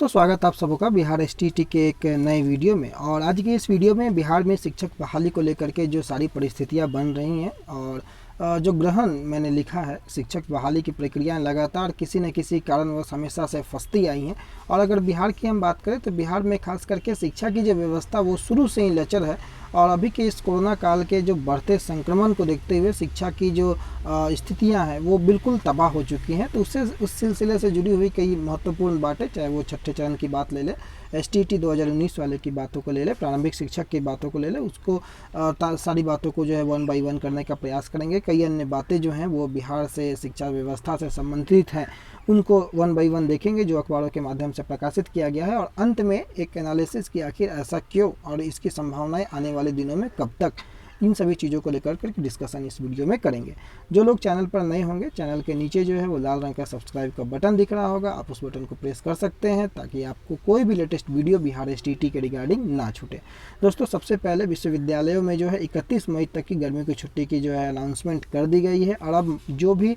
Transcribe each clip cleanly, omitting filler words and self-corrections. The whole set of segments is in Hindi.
दोस्तों, स्वागत आप सबों का बिहार एसटीटी के एक नए वीडियो में। और आज की इस वीडियो में बिहार में शिक्षक बहाली को लेकर के जो सारी परिस्थितियां बन रही हैं और जो ग्रहण मैंने लिखा है, शिक्षक बहाली की प्रक्रियाएं लगातार किसी न किसी कारणवश हमेशा से फंसती आई हैं। और अगर बिहार की हम बात करें तो बिहार में खास करके शिक्षा की जो व्यवस्था वो शुरू से ही लचर है। और अभी के इस कोरोना काल के जो बढ़ते संक्रमण को देखते हुए शिक्षा की जो स्थितियां हैं वो बिल्कुल तबाह हो चुकी हैं। तो उस सिलसिले से जुड़ी हुई कई महत्वपूर्ण बातें, चाहे वो छठे चरण की बात ले ले, एसटीटी 2019 वाले की बातों को ले ले, प्रारंभिक शिक्षक की बातों को ले ले, उसको सारी बातों को जो है 1 बाय 1 करने का प्रयास करेंगे। कई अन्य बातें जो हैं वो बिहार से शिक्षा व्यवस्था से संबंधित हैं, उनको 1 बाय 1 देखेंगे जो अखबारों के माध्यम से प्रकाशित किया गया है। और अंत में एक एनालिसिस कि आखिर ऐसा क्यों और इसकी संभावनाएं आने वाले दिनों में कब तक, इन सभी चीज़ों को लेकर के डिस्कशन इस वीडियो में करेंगे। जो लोग चैनल पर नए होंगे, चैनल के नीचे जो है वो लाल रंग का सब्सक्राइब का बटन दिख रहा होगा, आप उस बटन को प्रेस कर सकते हैं ताकि आपको कोई भी लेटेस्ट वीडियो बिहार एसटीटी के रिगार्डिंग ना छूटे। दोस्तों, सबसे पहले विश्वविद्यालयों में जो है 31 मई तक की गर्मी की छुट्टी की जो है अनाउंसमेंट कर दी गई है। और अब जो भी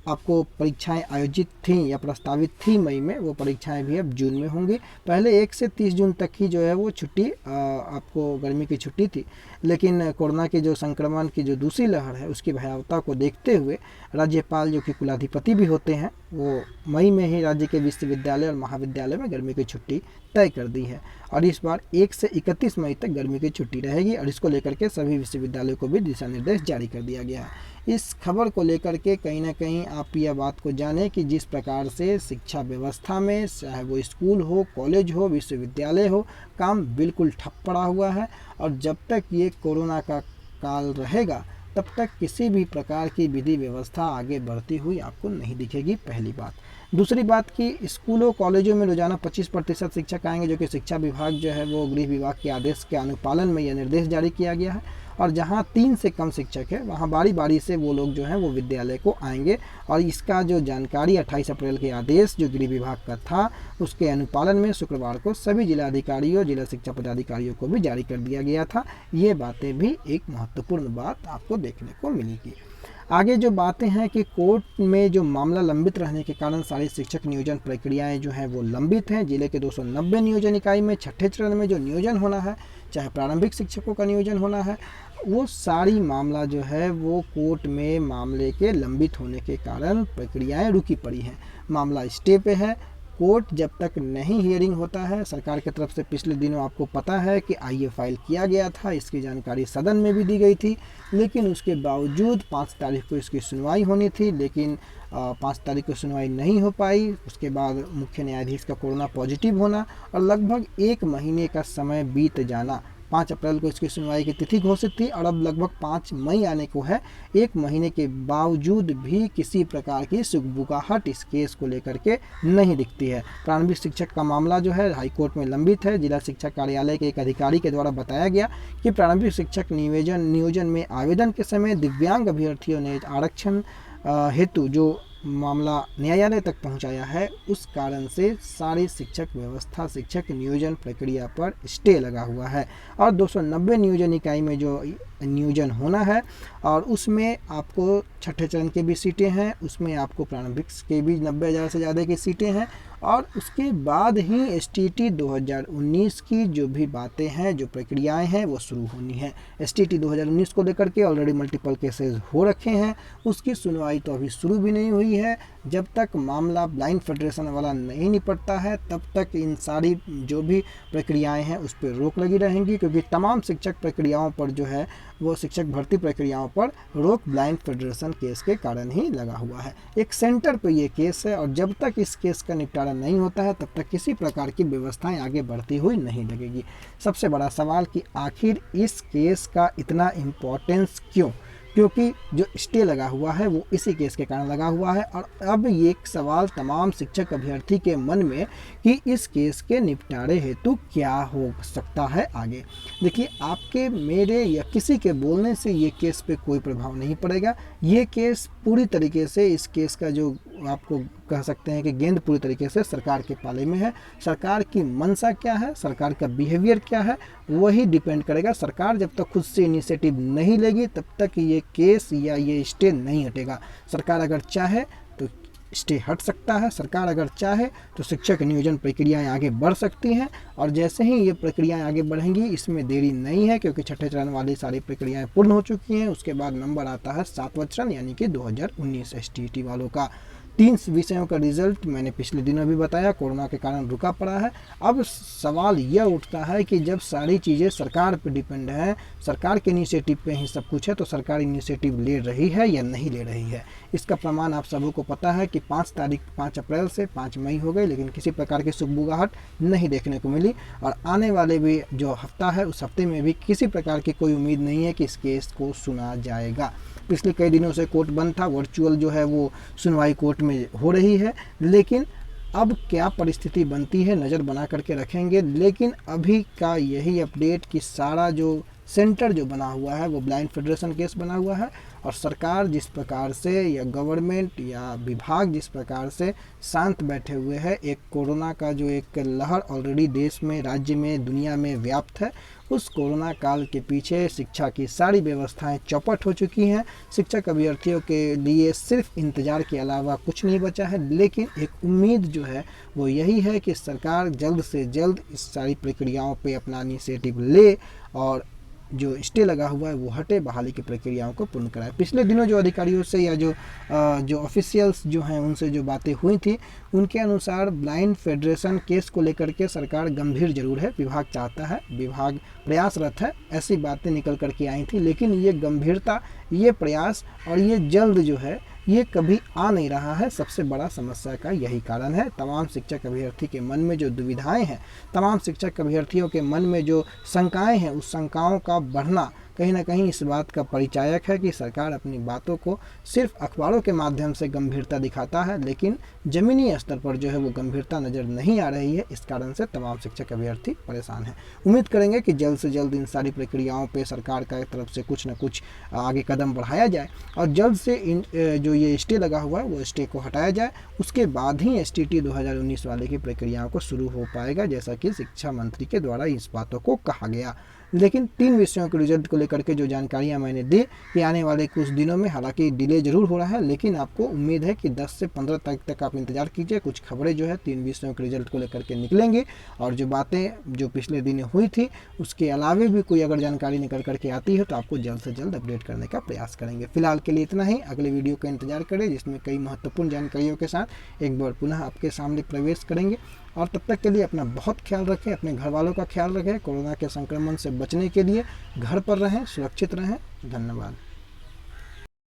आपको परीक्षाएं आयोजित थीं या प्रस्तावित थी मई में, वो परीक्षाएं भी अब जून में होंगी। पहले 1 से 30 जून तक ही जो है वो छुट्टी आपको गर्मी की छुट्टी थी, लेकिन कोरोना के जो संक्रमण की जो दूसरी लहर है उसकी भयावता को देखते हुए राज्यपाल, जो कि कुलाधिपति भी होते हैं, वो मई में ही राज्य के विश्वविद्यालय और महाविद्यालय में गर्मी की छुट्टी तय कर दी है। और इस बार 1 से 31 मई तक गर्मी की छुट्टी रहेगी और इसको लेकर के सभी विश्वविद्यालयों को भी दिशा निर्देश जारी कर दिया गया है। इस खबर को लेकर के कहीं ना कहीं आप यह बात को जानें कि जिस प्रकार से शिक्षा व्यवस्था में, चाहे वो स्कूल हो, कॉलेज हो, विश्वविद्यालय हो, काम बिल्कुल ठप पड़ा हुआ है। और जब तक ये कोरोना का काल रहेगा तब तक किसी भी प्रकार की विधि व्यवस्था आगे बढ़ती हुई आपको नहीं दिखेगी, पहली बात। दूसरी बात कि स्कूलों कॉलेजों में रोजाना 25% शिक्षक आएंगे, जो कि शिक्षा विभाग जो है वो गृह विभाग के आदेश के अनुपालन में यह निर्देश जारी किया गया है। और जहां 3 से कम शिक्षक है वहां बारी बारी से वो लोग जो हैं वो विद्यालय को आएंगे। और इसका जो जानकारी 28 अप्रैल के आदेश जो गृह विभाग का था उसके अनुपालन में शुक्रवार को सभी जिलाधिकारियों, जिला शिक्षा पदाधिकारियों को भी जारी कर दिया गया था। ये बातें भी एक महत्वपूर्ण बात आपको देखने को मिलेगी। आगे जो बातें हैं कि कोर्ट में जो मामला लंबित रहने के कारण सारी शिक्षक नियोजन प्रक्रियाएं जो हैं वो लंबित हैं। जिले के 290 नियोजन इकाई में छठे चरण में जो नियोजन होना है, चाहे प्रारंभिक शिक्षकों का नियोजन होना है, वो सारी मामला जो है वो कोर्ट में मामले के लंबित होने के कारण प्रक्रियाएं रुकी पड़ी हैं। मामला स्टे पे है। कोर्ट जब तक नहीं हियरिंग होता है, सरकार की तरफ से पिछले दिनों आपको पता है कि आईए फाइल किया गया था, इसकी जानकारी सदन में भी दी गई थी, लेकिन उसके बावजूद 5 तारीख को इसकी सुनवाई होनी थी, लेकिन 5 तारीख को सुनवाई नहीं हो पाई। उसके बाद मुख्य न्यायाधीश का कोरोना पॉजिटिव होना और लगभग 1 महीने का समय बीत जाना। 5 अप्रैल को इसकी सुनवाई की तिथि घोषित थी और अब लगभग 5 मई आने को है। 1 महीने के बावजूद भी किसी प्रकार की सुगबुगाहट इस केस को लेकर के नहीं दिखती है। प्रारंभिक शिक्षक का मामला जो है हाईकोर्ट में लंबित है। जिला शिक्षा कार्यालय के एक अधिकारी के द्वारा बताया गया कि प्रारंभिक शिक्षक नियोजन में आवेदन के समय दिव्यांग अभ्यर्थियों ने आरक्षण हेतु जो मामला न्यायालय तक पहुंचाया है, उस कारण से सारी शिक्षक व्यवस्था, शिक्षक नियोजन प्रक्रिया पर स्टे लगा हुआ है। और 290 नियोजन इकाई में जो नियोजन होना है और उसमें आपको छठे चरण के भी सीटें हैं, उसमें आपको प्रारंभिक के भी 90,000 से ज़्यादा की सीटें हैं। और उसके बाद ही एसटीटी 2019 की जो भी बातें हैं, जो प्रक्रियाएं हैं, वो शुरू होनी है। एसटीटी 2019 को लेकर के ऑलरेडी मल्टीपल केसेस हो रखे हैं, उसकी सुनवाई तो अभी शुरू भी नहीं हुई है। जब तक मामला ब्लाइंड फेडरेशन वाला नहीं निपटता है तब तक इन सारी जो भी प्रक्रियाएं हैं उस पर रोक लगी रहेंगी, क्योंकि तमाम शिक्षक प्रक्रियाओं पर जो है वो शिक्षक भर्ती प्रक्रियाओं पर रोक ब्लाइंड फेडरेशन केस के कारण ही लगा हुआ है। एक सेंटर पे ये केस है और जब तक इस केस का निपटारा नहीं होता है तब तक किसी प्रकार की व्यवस्थाएं आगे बढ़ती हुई नहीं लगेगी। सबसे बड़ा सवाल कि आखिर इस केस का इतना इम्पोर्टेंस क्यों, क्योंकि जो स्टे लगा हुआ है वो इसी केस के कारण लगा हुआ है। और अब ये एक सवाल तमाम शिक्षक अभ्यर्थी के मन में कि इस केस के निपटारे हेतु क्या हो सकता है आगे। देखिए, आपके, मेरे या किसी के बोलने से ये केस पे कोई प्रभाव नहीं पड़ेगा। ये केस पूरी तरीके से, इस केस का जो आपको कह सकते हैं कि गेंद पूरी तरीके से सरकार के पाले में है। सरकार की मंशा क्या है, सरकार का बिहेवियर क्या है, वही डिपेंड करेगा। सरकार जब तक खुद से इनिशिएटिव नहीं लेगी तब तक ये केस या ये स्टे नहीं हटेगा। सरकार अगर चाहे तो स्टे हट सकता है। सरकार अगर चाहे तो शिक्षक नियोजन प्रक्रियाएं आगे बढ़ सकती हैं, और जैसे ही ये प्रक्रियाएं आगे बढ़ेंगी, इसमें देरी नहीं है क्योंकि छठे चरण वाली सारी प्रक्रियाएं पूर्ण हो चुकी हैं। उसके बाद नंबर आता है 7वां चरण यानी कि 2019 STT वालों का। 3 विषयों का रिजल्ट मैंने पिछले दिनों भी बताया, कोरोना के कारण रुका पड़ा है। अब सवाल यह उठता है कि जब सारी चीज़ें सरकार पर डिपेंड है, सरकार के इनिशिएटिव पे ही सब कुछ है, तो सरकार इनिशिएटिव ले रही है या नहीं ले रही है। इसका प्रमाण आप सबों को पता है कि 5 अप्रैल से 5 मई हो गई, लेकिन किसी प्रकार की सुगबुगाहट नहीं देखने को मिली। और आने वाले भी जो हफ्ता है, उस हफ्ते में भी किसी प्रकार की कोई उम्मीद नहीं है कि इस केस को सुना जाएगा। पिछले कई दिनों से कोर्ट बंद था, वर्चुअल जो है वो सुनवाई कोर्ट में हो रही है, लेकिन अब क्या परिस्थिति बनती है नज़र बना करके रखेंगे। लेकिन अभी का यही अपडेट कि सारा जो सेंटर जो बना हुआ है वो ब्लाइंड फेडरेशन केस बना हुआ है, और सरकार जिस प्रकार से या गवर्नमेंट या विभाग जिस प्रकार से शांत बैठे हुए हैं, एक कोरोना का जो एक लहर ऑलरेडी देश में, राज्य में, दुनिया में व्याप्त है, उस कोरोना काल के पीछे शिक्षा की सारी व्यवस्थाएं चौपट हो चुकी हैं। शिक्षक अभ्यर्थियों के लिए सिर्फ इंतज़ार के अलावा कुछ नहीं बचा है, लेकिन एक उम्मीद जो है वो यही है कि सरकार जल्द से जल्द इस सारी प्रक्रियाओं पे अपना इनिशिएटिव ले और जो स्टे लगा हुआ है वो हटे, बहाली की प्रक्रियाओं को पूर्ण कराए। पिछले दिनों जो अधिकारियों से या जो ऑफिशियल्स जो हैं उनसे जो बातें हुई थी, उनके अनुसार ब्लाइंड फेडरेशन केस को लेकर के सरकार गंभीर जरूर है, विभाग चाहता है, विभाग प्रयासरत है, ऐसी बातें निकल करके आई थी। लेकिन ये गंभीरता, ये प्रयास और ये जल्द जो है ये कभी आ नहीं रहा है। सबसे बड़ा समस्या का यही कारण है। तमाम शिक्षक अभ्यर्थी के मन में जो दुविधाएं हैं, तमाम शिक्षक अभ्यर्थियों के मन में जो शंकाएं हैं, उस शंकाओं का बढ़ना कहीं ना कहीं इस बात का परिचायक है कि सरकार अपनी बातों को सिर्फ अखबारों के माध्यम से गंभीरता दिखाता है, लेकिन ज़मीनी स्तर पर जो है वो गंभीरता नज़र नहीं आ रही है। इस कारण से तमाम शिक्षक अभ्यर्थी परेशान हैं। उम्मीद करेंगे कि जल्द से जल्द इन सारी प्रक्रियाओं पे सरकार का तरफ से कुछ न कुछ आगे कदम बढ़ाया जाए, और जल्द से इन जो ये स्टे लगा हुआ है वो स्टे को हटाया जाए। उसके बाद ही STT 2019 वाले की प्रक्रियाओं को शुरू हो पाएगा, जैसा कि शिक्षा मंत्री के द्वारा इस बातों को कहा गया। लेकिन 3 विषयों के रिजल्ट को लेकर के जो जानकारियां मैंने दी कि आने वाले कुछ दिनों में, हालांकि डिले जरूर हो रहा है, लेकिन आपको उम्मीद है कि 10 से 15 तारीख तक आप इंतजार कीजिए। कुछ खबरें जो है 3 विषयों के रिजल्ट को लेकर के निकलेंगी, और जो बातें जो पिछले दिन हुई थी उसके अलावा भी कोई अगर जानकारी निकल करके आती है तो आपको जल्द से जल्द अपडेट करने का प्रयास करेंगे। फिलहाल के लिए इतना ही। अगले वीडियो का इंतजार करें, जिसमें कई महत्वपूर्ण जानकारियों के साथ एक बार पुनः आपके सामने प्रवेश करेंगे। और तब तक के लिए अपना बहुत ख्याल रखें, अपने घर वालों का ख्याल रखें। कोरोना के संक्रमण से बचने के लिए घर पर रहें, सुरक्षित रहें। धन्यवाद।